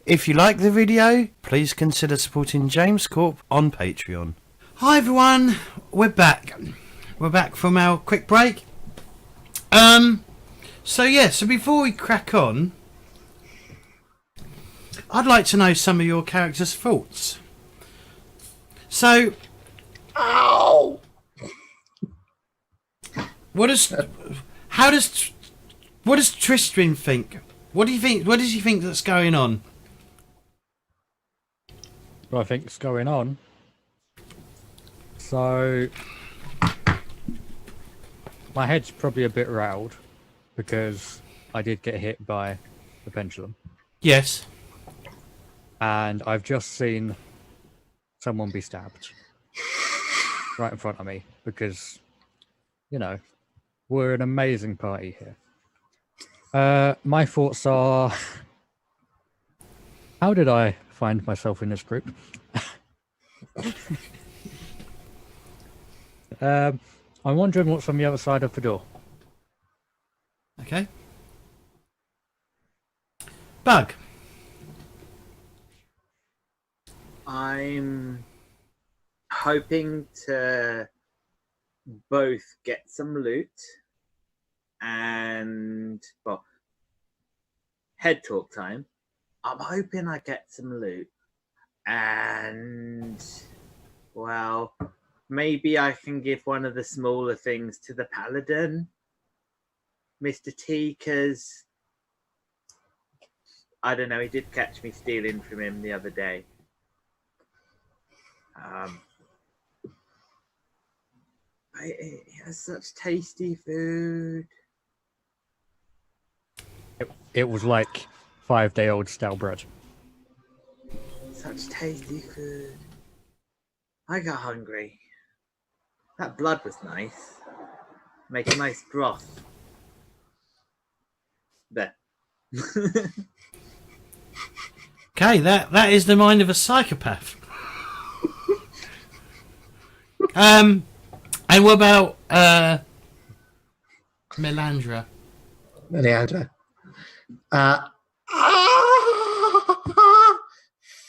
If you like the video, please consider supporting James Corp on Patreon. Hi everyone, we're back. We're back from our quick break. So before we crack on, I'd like to know some of your characters' thoughts. So, Ow! what does Tyrestwyn think? What do you think? What does he think that's going on? What I think's going on. So, my head's probably a bit rattled because I did get hit by the pendulum. Yes. And I've just seen someone be stabbed right in front of me because, you know, we're an amazing party here. My thoughts are, how did I find myself in this group? I'm wondering what's on the other side of the door. Okay. Bug. I'm hoping to both get some loot and, well, head talk time. I'm hoping I get some loot and, well, maybe I can give one of the smaller things to the Paladin, Mr. T, because I don't know, he did catch me stealing from him the other day. He has such tasty food. It was like 5-day-old stale bread. Such tasty food. I got hungry. That blood was nice. Make a nice broth. There. Okay, that is the mind of a psychopath. And what about Melliandre? Melliandre.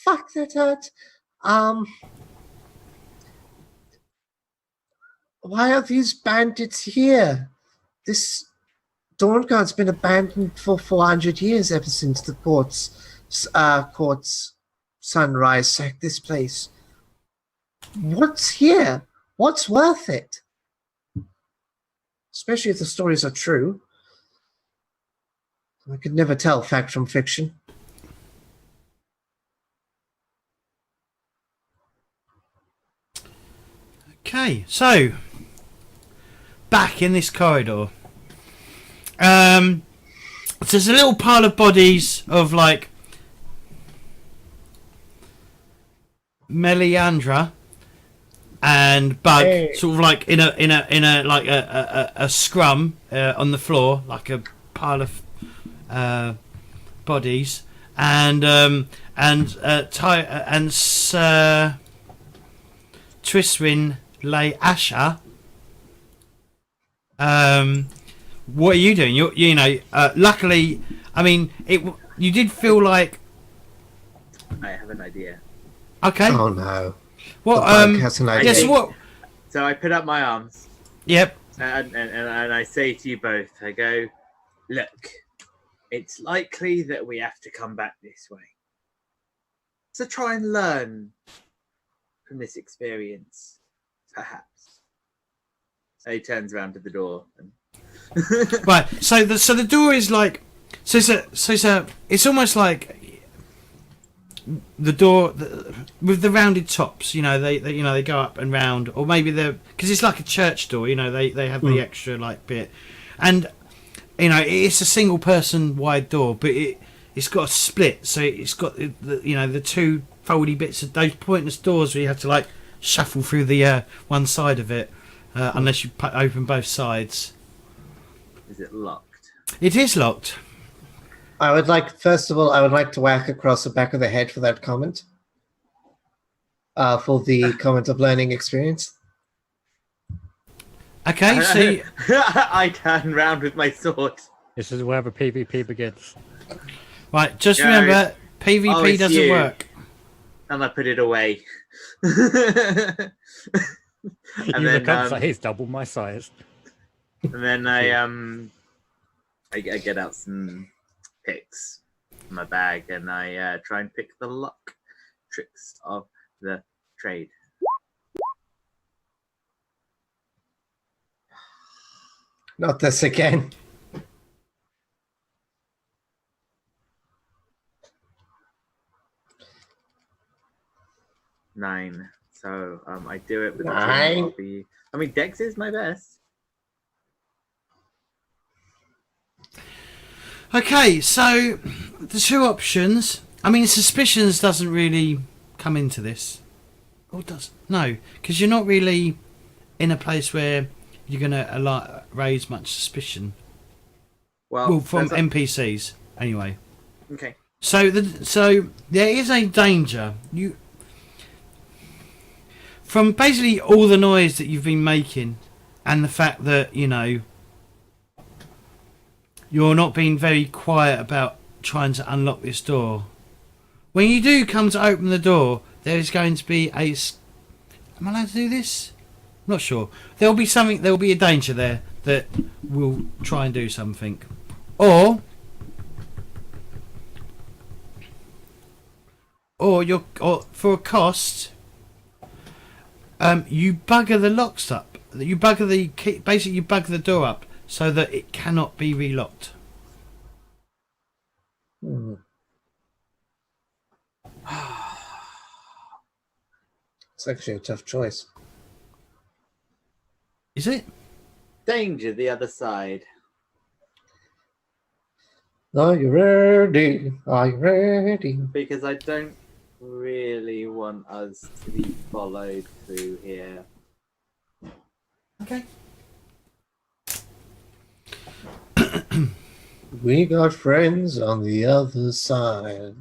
Fuck, that hurt. Why are these bandits here? This Dawnguard's been abandoned for 400 years, ever since the court's sunrise sacked this place. What's here? What's worth it? Especially if the stories are true. I could never tell fact from fiction. Okay, so back in this corridor. So there's a little pile of bodies of like Melliandre and Bug, sort of like in a like a scrum on the floor, like a pile of bodies, and Tyrestwyn lay Asha. What are you doing? You know, luckily, I mean, you did feel like. I have an idea. Okay. Oh no. What? Has an idea. Guess what? So I put up my arms. Yep. And I say to you both, I go, look, it's likely that we have to come back this way. So try and learn from this experience, perhaps. So he turns around to the door. And Right. So the door is like, it's almost like the door with the rounded tops. You know, they go up and round, or maybe because it's like a church door. You know, they have the extra like bit, and you know it's a single person wide door, but it's got a split, so it's got the two foldy bits of those pointless doors where you have to like shuffle through the one side of it, unless you open both sides. Is it locked? It is locked. I would like to whack across the back of the head for that comment. For the comment of learning experience. Okay, see. I turn round with my sword. This is where the PvP begins. Right, just remember, PvP it's doesn't you. work. And I put it away. You and look then, up and say, he's double my size. and then I get out some picks from my bag, and I try and pick the luck tricks of the trade. Not this again. Nine. So I do it with the Nine. I mean, Dex is my best. Okay, so the two options. I mean, suspicions doesn't really come into this. Or does? No, because you're not really in a place where you're going to raise much suspicion. Well, from there's NPCs, anyway. Okay. So there is a danger. From basically all the noise that you've been making, and the fact that you're not being very quiet about trying to unlock this door. When you do come to open the door, there is going to be a. Am I allowed to do this? I'm not sure. There will be something. There will be a danger there that will try and do something, or for a cost. You bugger the locks up. You bugger the key. Basically, you bugger the door up so that it cannot be relocked. It's actually a tough choice. Is it? Danger the other side. Are you ready? Are you ready? Because I don't really want us to be followed through here. Okay. We got friends on the other side.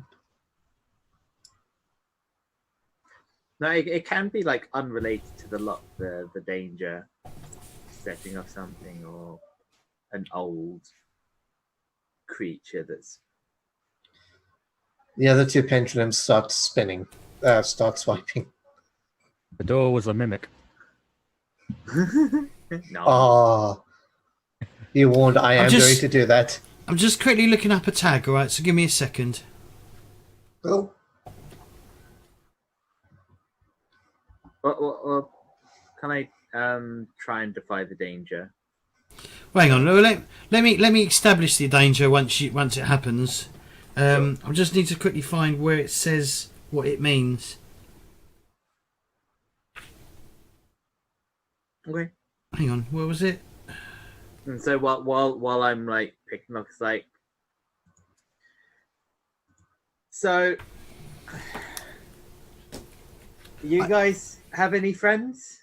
No, it can be like unrelated to the lock, the danger, setting off something, or an old creature that's. The other two pendulums start spinning, start swiping. The door was a mimic. No. Oh, you warned I am going to do that. I'm just quickly looking up a tag. All right, so give me a second. Oh, Well, can I try and defy the danger? Hang on. Let me establish the danger once it happens. I just need to quickly find where it says what it means. Okay. Hang on. Where was it? And so while I'm like picking up, it's like. So, you guys have any friends?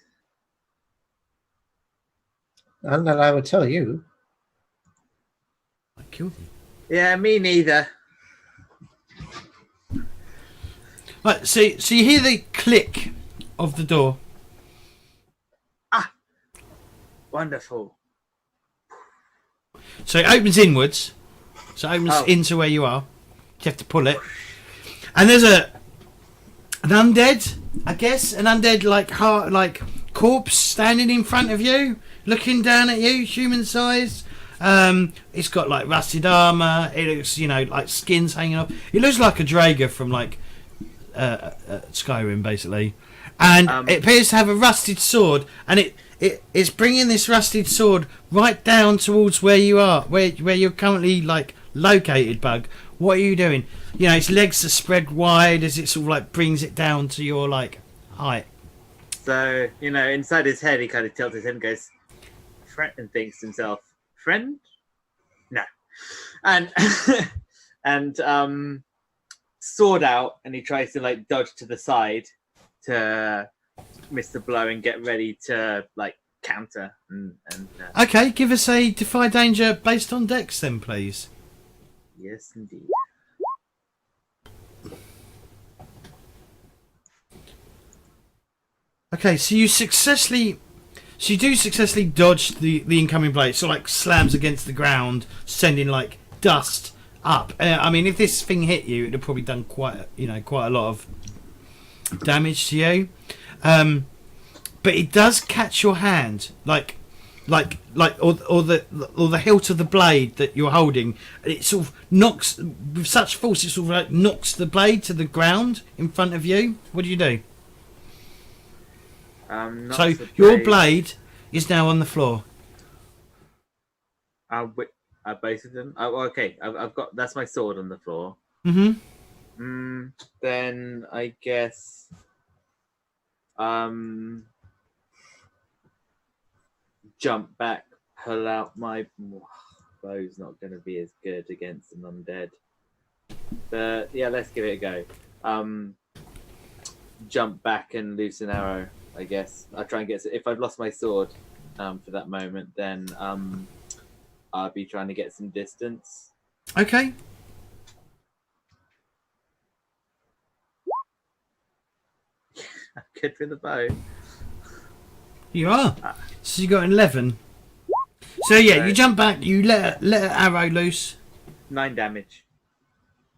none that I would tell you. I killed him. Yeah, me neither. Right. So you hear the click of the door. Wonderful. So it opens inwards. So it opens into where you are. You have to pull it. And there's an undead, I guess, an undead like corpse standing in front of you, looking down at you, human sized. It's got like rusted armor. It looks, like skins hanging off. It looks like a Draga from Skyrim, basically. And it appears to have a rusted sword, and it's bringing this rusted sword right down towards where you are, where you're currently located. Bug, what are you doing? Its legs are spread wide as it sort of brings it down to your height. So inside his head, he kind of tilts his head and goes, and thinks to himself, "Friend? No." And and sword out, and he tries to dodge to the side to miss the blow and get ready to counter and Okay, give us a defy danger based on Dex then, please. Yes, indeed. Okay, so you do successfully dodge the incoming blade. So slams against the ground, sending dust up. I mean, if this thing hit you, it'd have probably done quite a lot of damage to you. But it does catch your hand, like or the hilt of the blade that you're holding. It sort of knocks with such force. It sort of like knocks the blade to the ground in front of you. What do you do? So your blade is now on the floor. Both of them. Oh, okay. I've got that's my sword on the floor. Mm-hmm. Then I guess. Jump back, pull out my bow's not going to be as good against an undead, but yeah, let's give it a go. Jump back and loose an arrow. I guess I'll try and get. If I've lost my sword for that moment, then I'll be trying to get some distance. Okay. I'm good with the bow. You are. So you got 11. So yeah, you jump back. You let an arrow loose. 9 damage.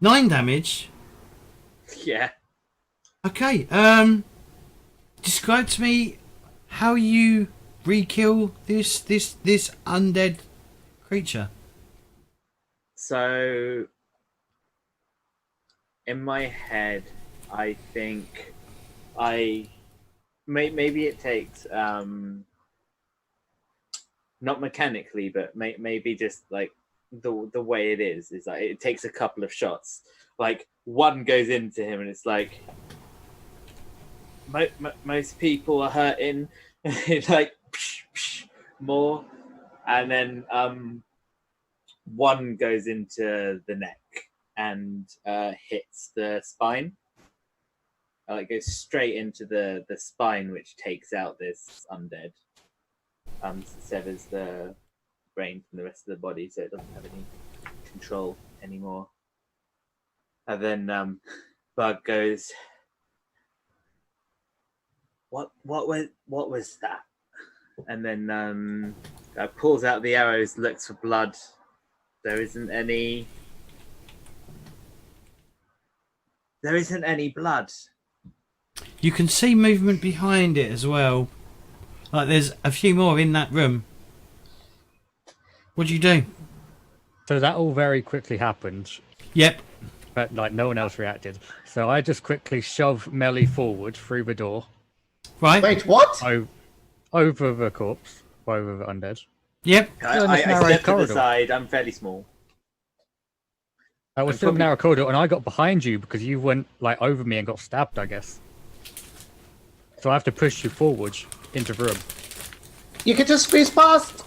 9 damage. Yeah. Okay. Describe to me how you re-kill this undead creature. So, in my head, I think maybe it takes not mechanically, but maybe just like the way it is like it takes a couple of shots. Like one goes into him, and it's like most people are hurting, like psh, psh, more, and then one goes into the neck and hits the spine. It goes straight into the spine, which takes out this undead. Severs the brain from the rest of the body, so it doesn't have any control anymore. And then Bug goes, "What was that?" And then pulls out the arrows, looks for blood. There isn't any blood. You can see movement behind it as well. Like there's a few more in that room. What do you do? So that all very quickly happened. Yep. But like no one else reacted. So I just quickly shove Melly forward through the door. Right. Wait, what? Over the corpse. Over the undead. Yep. I step to the side. I'm fairly small. I was still in a narrow corridor, and I got behind you because you went like over me and got stabbed, I guess. So I have to push you forward into the room. You can just squeeze past.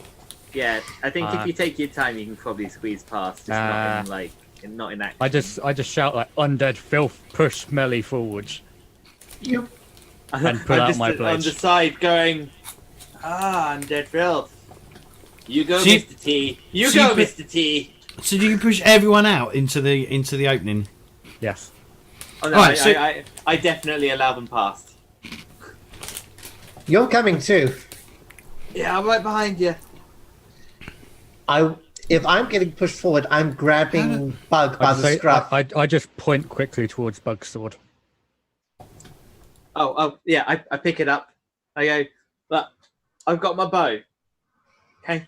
Yeah, I think if you take your time, you can probably squeeze past. Just not in action. I just shout like undead filth, push Melly forward. You. And pull out my blade. On the side, going, undead filth. You go, So Mr. T. You go, Mr. T. So do you push everyone out into the opening? Yes. Oh, no, Right, I definitely allow them past. You're coming too. Yeah, I'm right behind you. If I'm getting pushed forward, I'm grabbing Bug by the scruff. I just point quickly towards Bug's sword. Oh, yeah, I pick it up. I go, look, I've got my bow. Okay.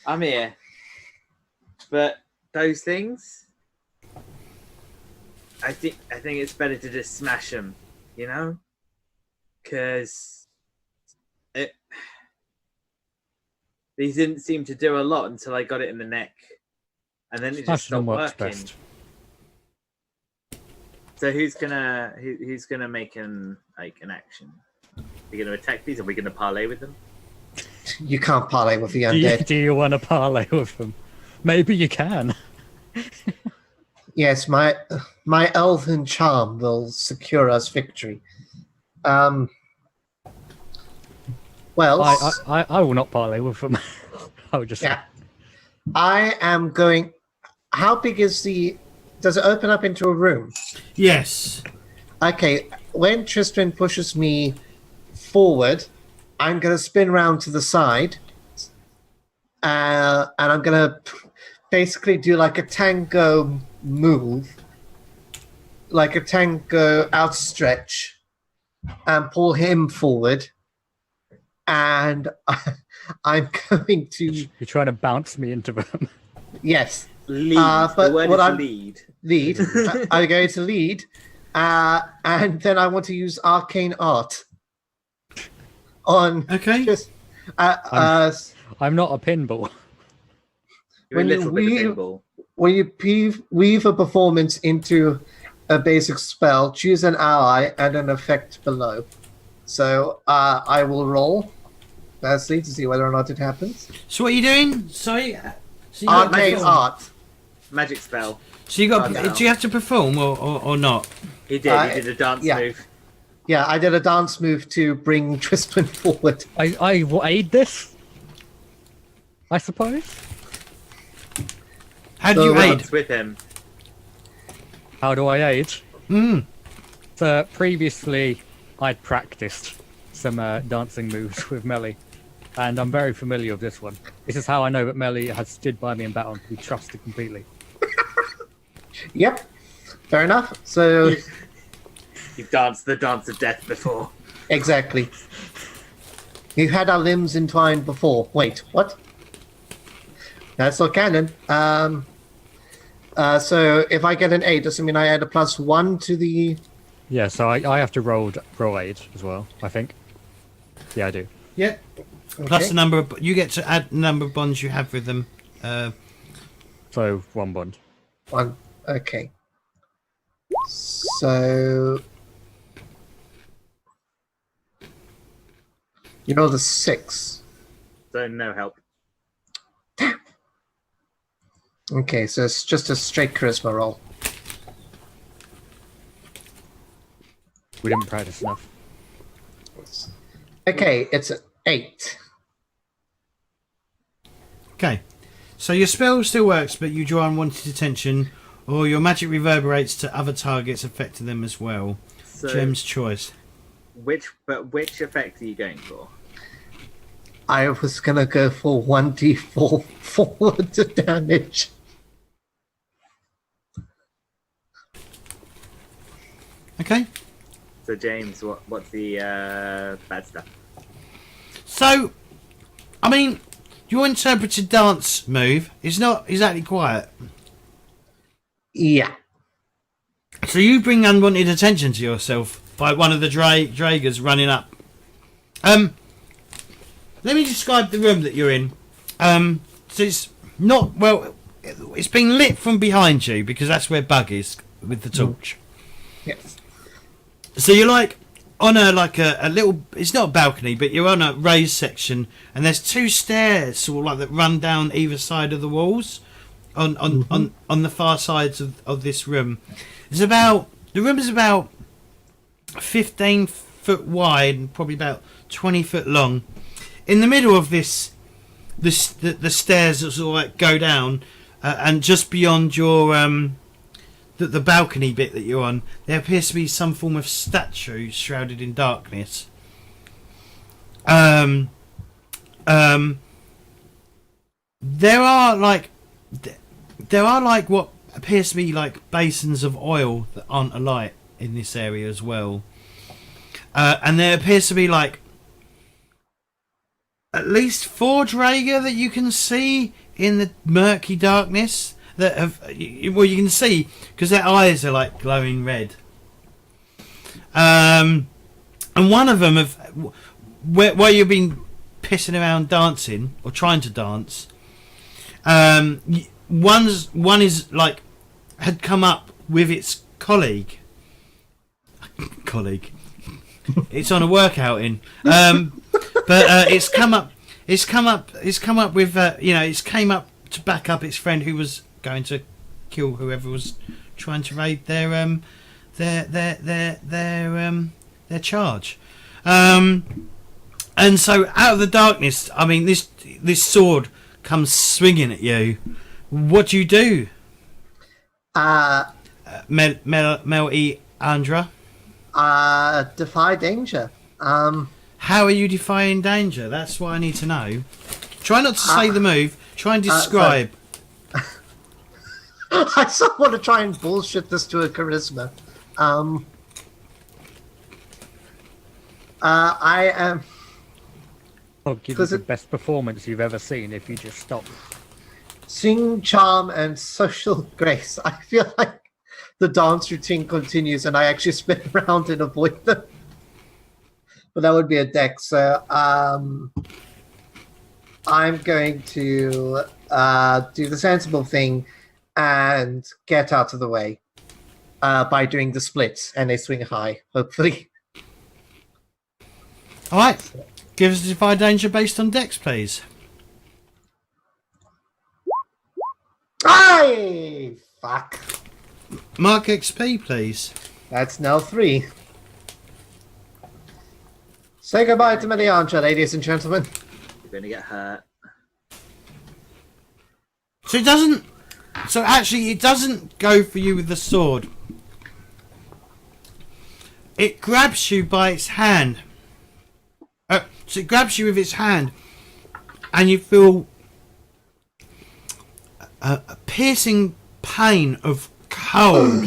I'm here. But those things, I think it's better to just smash them, you know? Because these didn't seem to do a lot until I got it in the neck. And then it just stopped working. Best. So who's gonna make an action? Are we gonna attack these? Are we gonna parlay with them? You can't parlay with the undead. Do you want to parlay with them? Maybe you can. Yes, my elven charm will secure us victory. Well, I will not parlay with them. I would just. Yeah. I am going. How big is the? Does it open up into a room? Yes. Okay. When Tyrestwyn pushes me forward, I'm going to spin round to the side, and I'm going to basically do like a tango move, like a tango outstretch, and pull him forward. And I'm going to You're trying to bounce me into them. yes. Lead. But The word what is I'm- lead. Lead. I'm going to lead, and then I want to use arcane art on Okay. just I'm not a pinball. You're when a you little bit weave- of pinball. when you weave a performance into a basic spell, choose an ally and an effect below. So I will roll firstly to see whether or not it happens. So what are you doing? Sorry. So you got Arcane perform. art. Magic spell. So you got. Okay. Do you have to perform or not? He did. He did a dance yeah. move. Yeah, I did a dance move to bring Tyrestwyn forward. I will aid this, I suppose. How do you So, aid? Dance with him. How do I aid? Mm. So previously, I'd practiced some dancing moves with Melly, and I'm very familiar with this one. This is how I know that Melly has stood by me in battle and can be trusted completely. Yep, fair enough. So You've danced the dance of death before. exactly, we've had our limbs entwined before. Wait, what? That's not canon. So if I get an 8, does it mean I add a +1 to the? Yeah, so I have to roll aid as well, I think. Yeah, I do. Yeah. Plus the number of you get to add the number of bonds you have with them. So 1 bond. 1. Okay. So you know the 6. So no help. Okay, so it's just a straight charisma roll. We didn't practice enough. Okay, it's an 8. Okay. So your spell still works, but you draw unwanted attention, or your magic reverberates to other targets affecting them as well. So Gem's choice. which effect are you going for? I was gonna go for 1d4 forward to damage. Okay. So James, what's the bad stuff? So, I mean, your interpreted dance move is not exactly quiet. Yeah. So you bring unwanted attention to yourself by one of the Dragers running up. Let me describe the room that you're in. So it's not well. It's been lit from behind you because that's where Bug is with the torch. Yes. So you're like on a little. It's not a balcony, but you're on a raised section, and there's 2 stairs sort of like that run down either side of the walls, on the far sides of this room. The room is about 15 foot wide and probably about 20 foot long. In the middle of the stairs that sort of like go down, and just beyond your the balcony bit that you're on, there appears to be some form of statue shrouded in darkness. There are like what appears to be like basins of oil that aren't alight in this area as well, and there appears to be like at least 4 Drager that you can see in the murky darkness that have, well, you can see because their eyes are like glowing red. And one of them, where you've been pissing around dancing or trying to dance, one is like had come up with its colleague. It's on a workout in, but it's come up with it's came up to back up its friend who was going to kill whoever was trying to raid their charge. And so out of the darkness, I mean, this sword comes swinging at you. What do you do, Melliandre? Defy danger. How are you defying danger? That's what I need to know. Try not to say the move. Try and describe. I still want to try and bullshit this to a charisma. I am. I'll give you Because the it- best performance you've ever seen if you just stop. Sing, charm, and social grace. I feel like the dance routine continues, and I actually spin around and avoid them. But that would be a deck. So I'm going to do the sensible thing and get out of the way by doing the splits, and they swing high, hopefully. All right. Give us a Defy Danger based on Dex, please. Aye! Fuck. Mark XP, please. That's now 3. Say goodbye to Melliandre, ladies and gentlemen. You're gonna get hurt. So it doesn't. So actually, it doesn't go for you with the sword. It grabs you by its hand. So it grabs you with its hand, and you feel a piercing pain of cold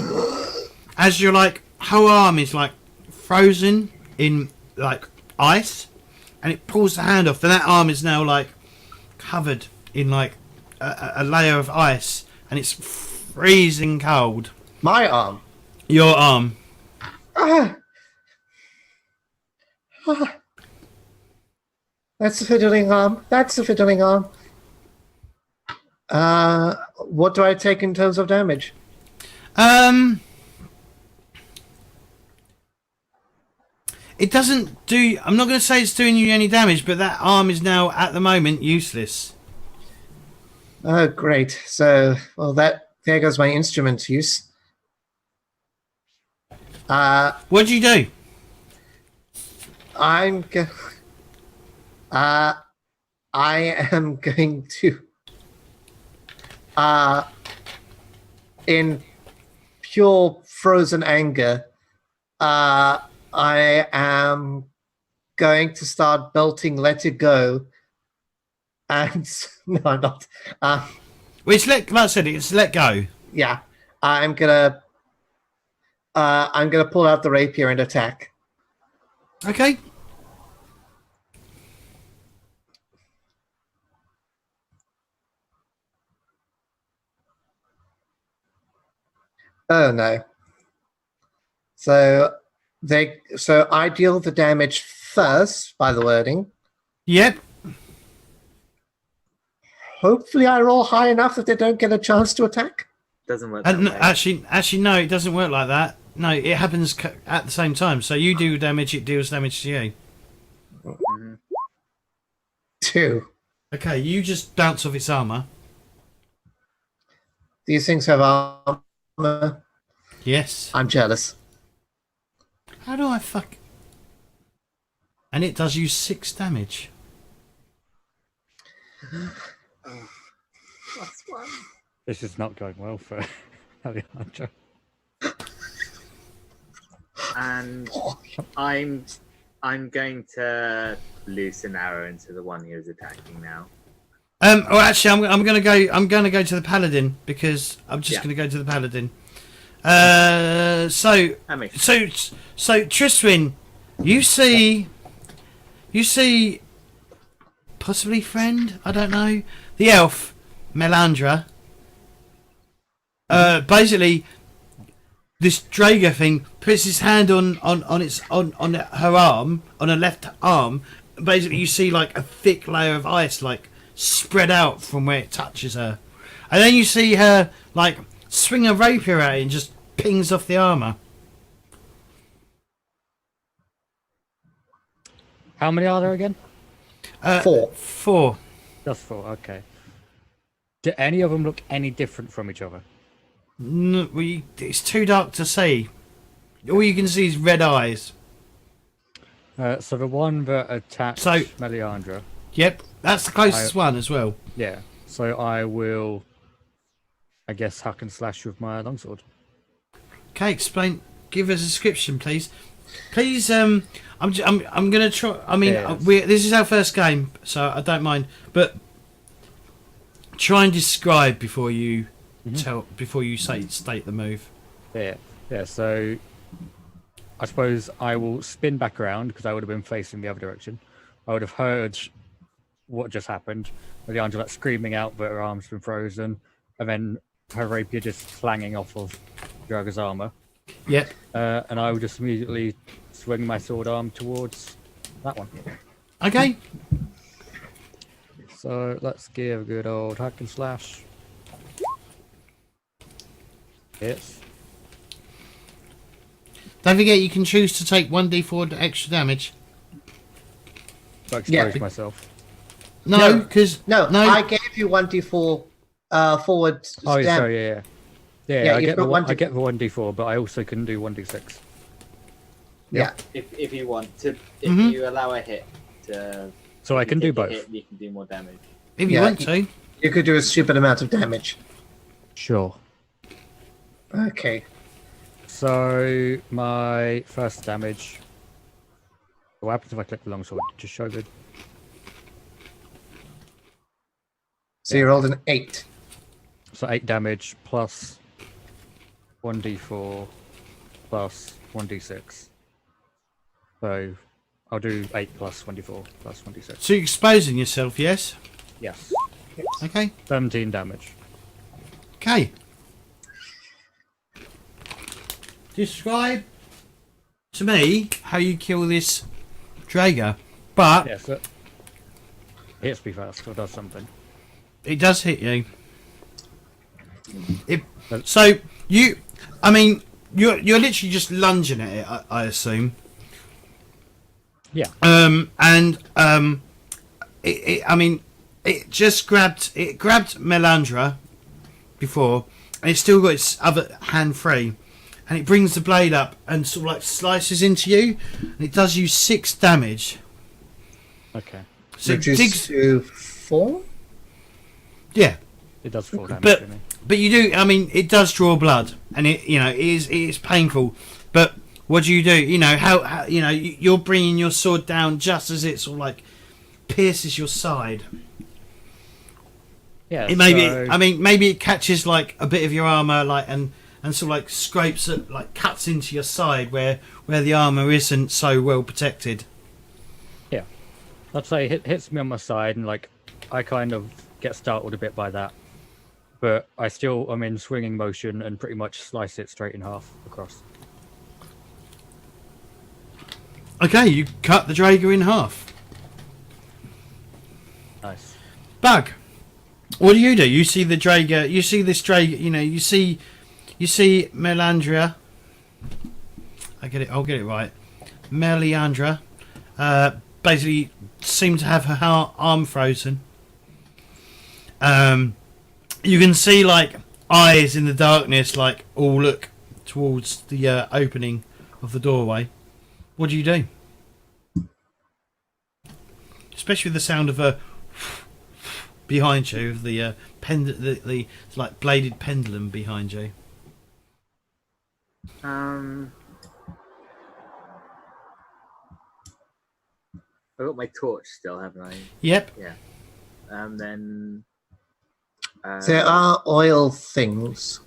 as your whole arm is frozen in ice, and it pulls the hand off, and that arm is now covered in a layer of ice, and it's freezing cold. My arm. Your arm. Ah. Ah. That's a fiddling arm. That's a fiddling arm. What do I take in terms of damage? It doesn't do. I'm not going to say it's doing you any damage, but that arm is now at the moment useless. Oh, great. So, well, there goes my instrument use. What do you do? I am going to, in pure frozen anger, I am going to start belting "Let It Go," and no, I'm not. Well, it's like I said, it's let go. Yeah, I'm gonna pull out the rapier and attack. Okay. Oh no. So I deal the damage first by the wording. Yep. Hopefully I roll high enough that they don't get a chance to attack. Doesn't work. That And way. actually, no, it doesn't work like that. No, it happens at the same time. So you do damage, it deals damage to you. Mhm. 2. Okay, you just bounce off its armor. These things have armor. Yes. I'm jealous. How do I fuck? And it does you 6 damage. Plus 1. This is not going well for Melliandre. And I'm going to loose an arrow into the one he was attacking now. Well, actually, I'm gonna go to the Paladin because I'm just Yeah. gonna go to the Paladin. That makes sense. So Tyrestwyn, you see, possibly friend, I don't know, the elf Melliandre. Basically, this Drager thing puts his hand on her arm, on her left arm. Basically, you see a thick layer of ice spread out from where it touches her, and then you see her swing a rapier at it and just pings off the armor. How many are there again? 4. 4. Just 4, okay. Do any of them look any different from each other? No, it's too dark to see. All you can see is red eyes. So the one that attacked So- Melliandre, Yep, that's the closest one as well. yeah. So I will, I guess, hack and slash with my longsword. Okay, explain. Give us a description, please. Please, I'm gonna try. I mean, Yes. this is our first game, so I don't mind. But try and describe before you tell before you state the move. Yeah. So I suppose I will spin back around because I would have been facing the other direction. I would have heard what just happened. Melliandre like screaming out, but her arm's been frozen, and then her rapier just clanging off of Draga's armor. Yep. And I will just immediately swing my sword arm towards that one. Okay. So let's give a good old hack and slash. Hits. Don't forget you can choose to take 1d4 extra damage. To expose Yeah. myself. No, because No, I gave you 1d4 forward Oh, yeah, stamp. sorry, yeah. Yeah, Yeah, I you've get, got the, one I get the 1d4, but I also can do 1d6. Yeah. If you want to, if Mhm. you allow a hit to, So I can do take a both. hit, you can do more damage. if you Yeah, want to. You could do a stupid amount of damage. Sure. Okay. So my first damage. What happens if I click the longsword? Just show good. So you rolled an 8. So 8 damage plus 1d4 plus 1d6. So I'll do 8 plus 1d4 plus 1d6. So you're exposing yourself, yes? Yes. Okay. 17 damage. Okay. Describe to me how you kill this Draga. But Yes. It hits me first or does something. it does hit you. So you, I mean, you're literally just lunging at it, I assume. Yeah. I mean, it just grabbed Melliandre before, and it's still got its other hand free, and it brings the blade up and sort of like slices into you, and it does you 6 damage. Okay. So it Reduced digs, to 4? It does 4 damage But- to me. but you do. I mean, it does draw blood, and it is painful. But what do? You know how you're bringing your sword down just as it sort of like pierces your side. Yeah. It maybe so- I mean maybe it catches like a bit of your armor like and sort of like scrapes it, like cuts into your side where the armor isn't so well protected. I'd say it hits me on my side, and like I kind of get startled a bit by that, but I'm in swinging motion and pretty much slice it straight in half across. Okay, you cut the Draga in half. Nice. Bug, what do? You see the Draga. You see this Draga. You see Melliandre. I'll get it right. Melliandre. Basically seemed to have her arm frozen. You can see like eyes in the darkness, like all look towards the opening of the doorway. What do you do? Especially with the sound of a behind you, of the the like bladed pendulum behind you. I've got my torch still, haven't I? Yep. Then. There are oil things.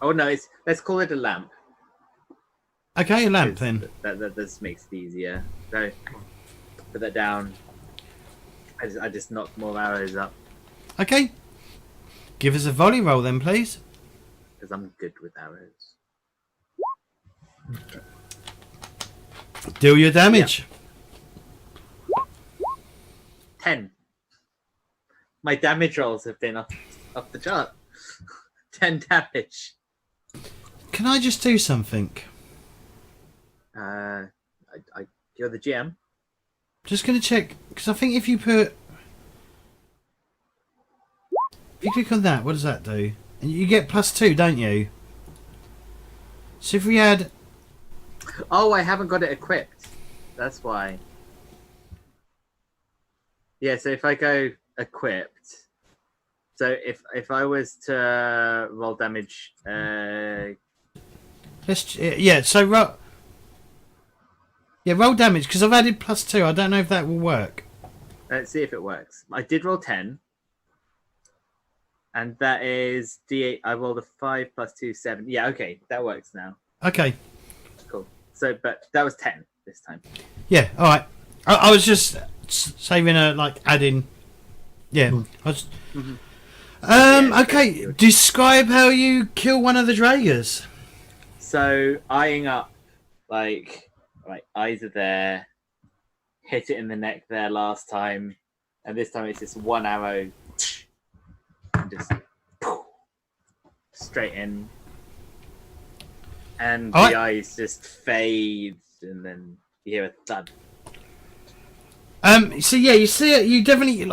Oh no! Let's call it a lamp. Okay, a lamp then. That just makes it easier. So put that down. I just knock more arrows up Okay. Give us a volley roll then, please. because I'm good with arrows. Deal your damage. 10. My damage rolls have been off the chart. 10 damage. Can I just do something? You're the GM. Just going to check, because I think if you click on that, what does that do? And you get +2, don't you? So if we add... Oh, I haven't got it equipped. That's why. Yeah, so if I go equipped, so if I was to roll damage, so roll damage, because I've added +2. I don't know if that will work. let's see if it works. I did roll 10. And that is D8. I rolled a 5 plus 2, 7. Yeah, okay, that works now. Okay. Cool. So, but that was 10 this time. Yeah. All right. I was just saving a adding. Yeah. I was, okay. Describe how you kill one of the Dragers. So eyeing up, right, eyes are there. Hit it in the neck there last time, and this time it's just one arrow, and just straight in, and the eyes just fade, and then you hear a thud. So yeah, you see it. You definitely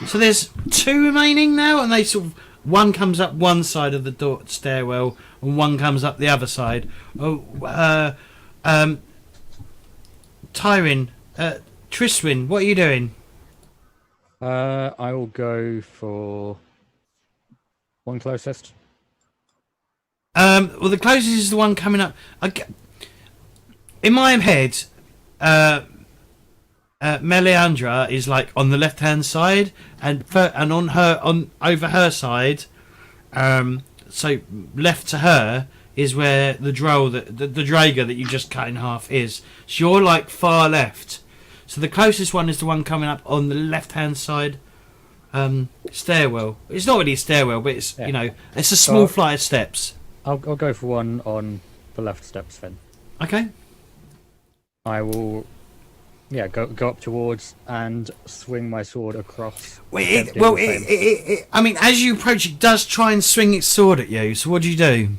so there's 2 remaining now, and they sort of one comes up one side of the door stairwell, and one comes up the other side. Tyrestwyn, what are you doing? I will go for one closest. Well, the closest is the one coming up. In my head, Melliandre is on the left-hand side, and over her side, so left to her is where the drow the Drager that you just cut in half is. So you're far left. So the closest one is the one coming up on the left-hand side stairwell. It's not really a stairwell, but it's it's a small flight of steps. I'll go for one on the left steps then. Okay. I will, go up towards and swing my sword across. As you approach, it does try and swing its sword at you. So what do you do?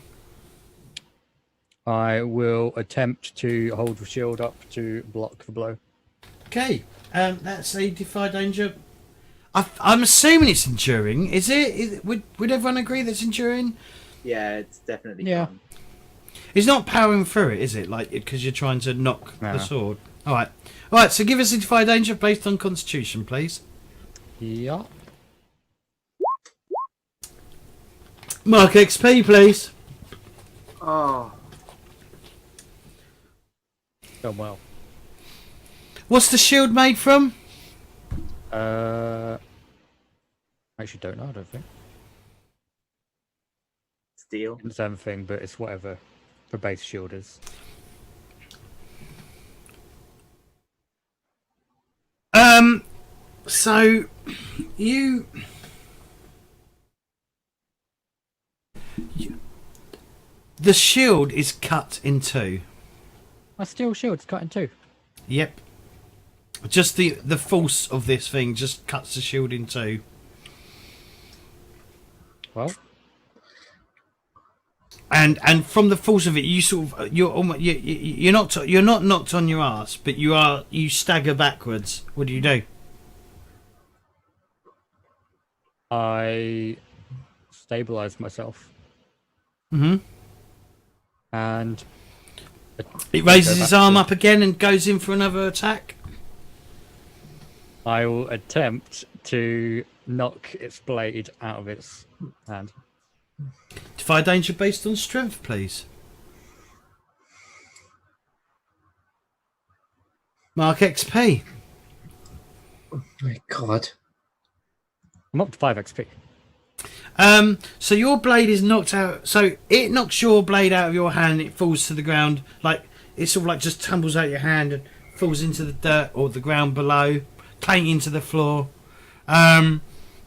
I will attempt to hold the shield up to block the blow. Okay, that's a defy danger. I'm assuming it's enduring. Is it? Would everyone agree that's enduring? Yeah, it's definitely fun. It's not powering through it, is it? Because you're trying to knock the sword. All right. So give us a defy danger based on Constitution, please. Yeah. Mark XP, please. Oh. Done well. What's the shield made from? I actually don't know, I don't think. Steel. It's everything, but it's whatever the base shield is. So the shield is cut in 2. My steel shield's cut in 2. Yep. Just the force of this thing just cuts the shield in 2. Well. And from the force of it, you're not knocked on your ass, but you stagger backwards. What do you do? I stabilize myself. Mm-hmm. And it raises his arm up again and goes in for another attack. I will attempt to knock its blade out of its hand. Defy danger based on strength, please. Mark XP. Oh my god. I'm up to 5 XP. So your blade is knocked out. So it knocks your blade out of your hand. And it falls to the ground. It sort of just tumbles out your hand and falls into the dirt or the ground below, clanging into the floor. I'm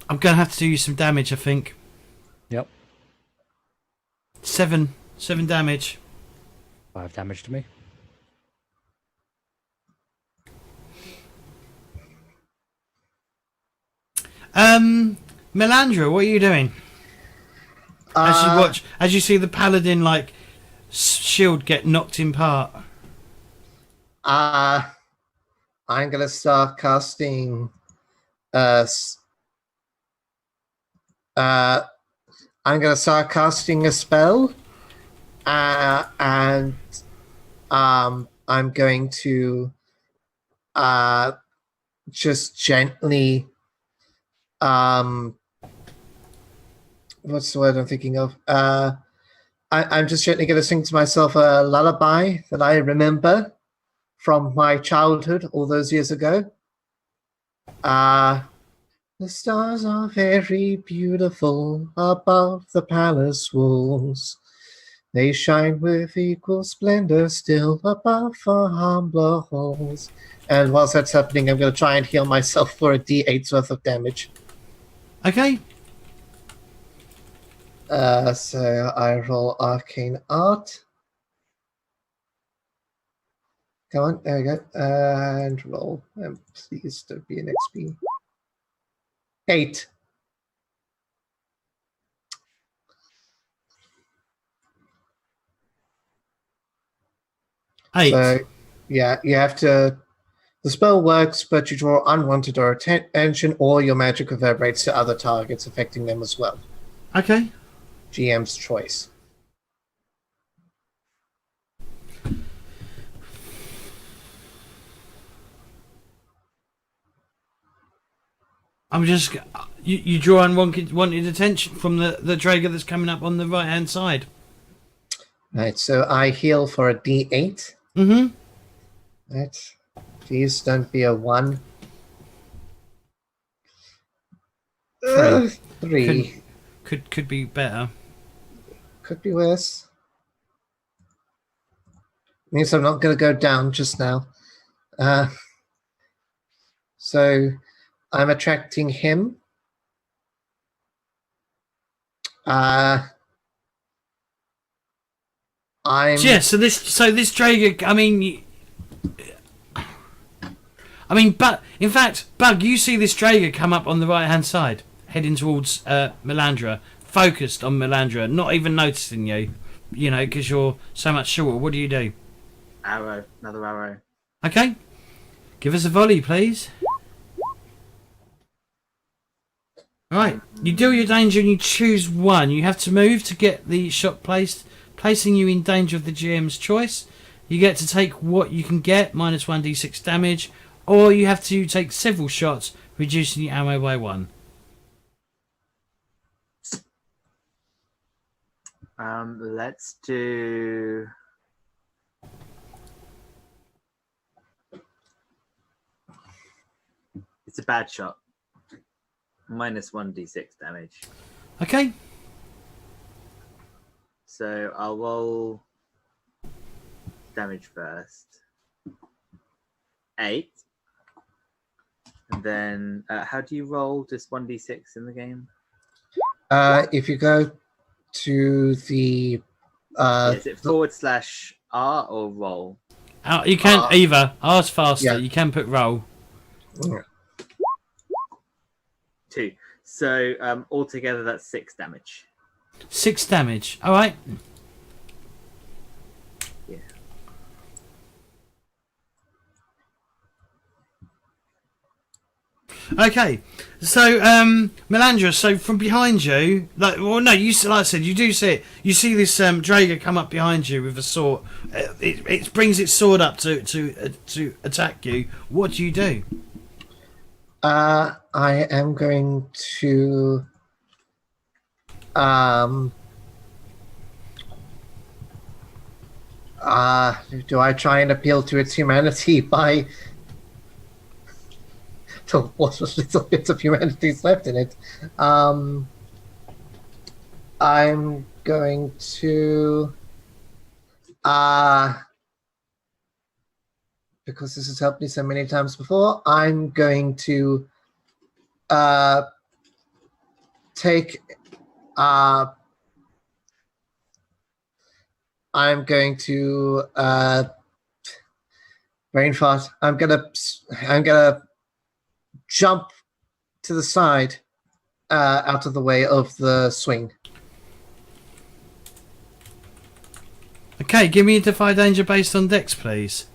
gonna have to do you some damage, I think. Yep. 7 damage. 5 damage to me. Melliandre, what are you doing? As you see the Paladin shield get knocked in part. I'm gonna start casting. I'm gonna start casting a spell, and I'm going to just gently what's the word I'm thinking of? I'm just gently going to sing to myself a lullaby that I remember from my childhood all those years ago. The stars are very beautiful above the palace walls. They shine with equal splendor still above our humbler halls. And whilst that's happening, I'm going to try and heal myself for a d8's worth of damage. Okay. So I roll Arcane Art. Come on, there we go. And roll. And please don't be an XP. 8. Eight. So, yeah, you have to. The spell works, but you draw unwanted or attention, or your magic reverberates to other targets, affecting them as well. Okay. GM's choice. I'm just. You draw unwanted attention from the Drager that's coming up on the right hand side. Right, so I heal for a d8. Mm-hmm. Right. Please don't be a 1. 3. Could be better. Could be worse. Means I'm not going to go down just now. So I'm attracting him. I'm. Yeah. So this Drager. But in fact, Bug, you see this Drager come up on the right hand side, heading towards Melliandre, focused on Melliandre, not even noticing you. You know, because you're so much shorter. What do you do? Arrow, another arrow. Okay. Give us a volley, please. Right. You deal your danger and you choose one. You have to move to get the shot placed, placing you in danger of the GM's choice. You get to take what you can get, minus 1d6 damage, or you have to take several shots, reducing your ammo by 1. Let's do. It's a bad shot. Minus 1d6 damage. Okay. So I'll roll damage first. 8. And then, how do you roll? Just 1d6 in the game? If you go to the. Is it /R or roll? You can either. R's faster. Yeah. You can put roll. 2. So altogether, that's 6 damage. 6 damage. All right. Yeah. Okay, so Melliandre, so from behind you, like I said, you do see it. You see this Drager come up behind you with a sword. It brings its sword up to attack you. What do you do? I am going to. Do I try and appeal to its humanity by to what little bits of humanity is left in it? I'm going to because this has helped me so many times before, I'm going to take I'm going to brain fart. I'm gonna jump to the side, out of the way of the swing. Okay, give me a defy danger based on Dex, please.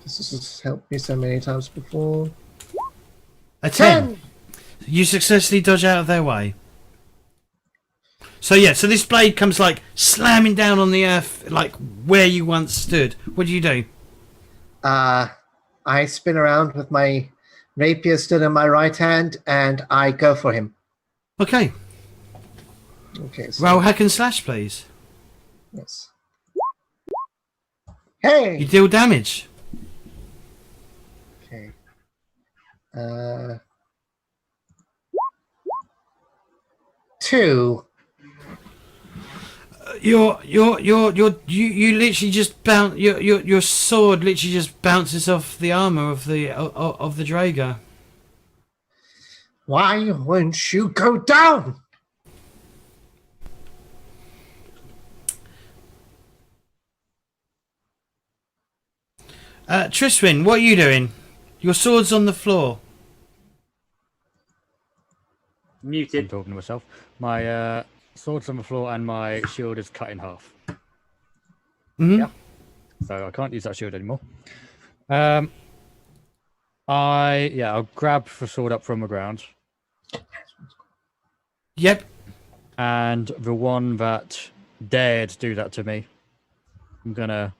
This has helped me so many times before. A 10. You successfully dodge out of their way. So yeah, so this blade comes like slamming down on the earth, like where you once stood. What do you do? I spin around with my rapier still in my right hand, and I go for him. Okay. Okay. So, Roll hack and slash, please. yes. Hey. You deal damage. Okay. 2. You literally just bounce. Your sword literally just bounces off the armor of the Drago. Why won't you go down? Tyrestwyn, what are you doing? Your sword's on the floor. I'm Muted. talking to myself. My sword's on the floor and my shield is cut in half. Mm-hmm. Yeah. So I can't use that shield anymore. I'll grab the sword up from the ground. Yep. And the one that dared do that to me, I'm gonna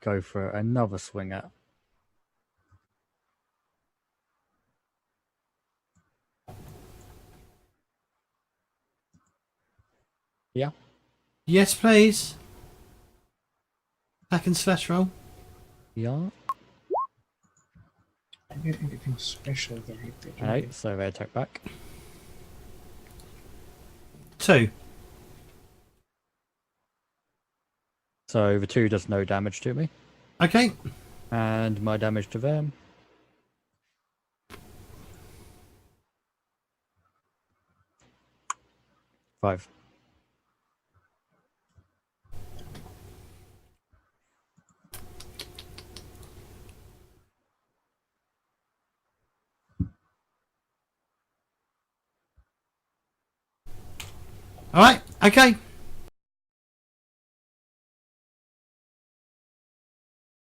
go for another swing at. Yeah. Yes, please. Hack and slash roll. Yeah. I did anything special that he did. Alright, so they attack back. 2. So the 2 does no damage to me. Okay. And my damage to them. Five. All right. Okay.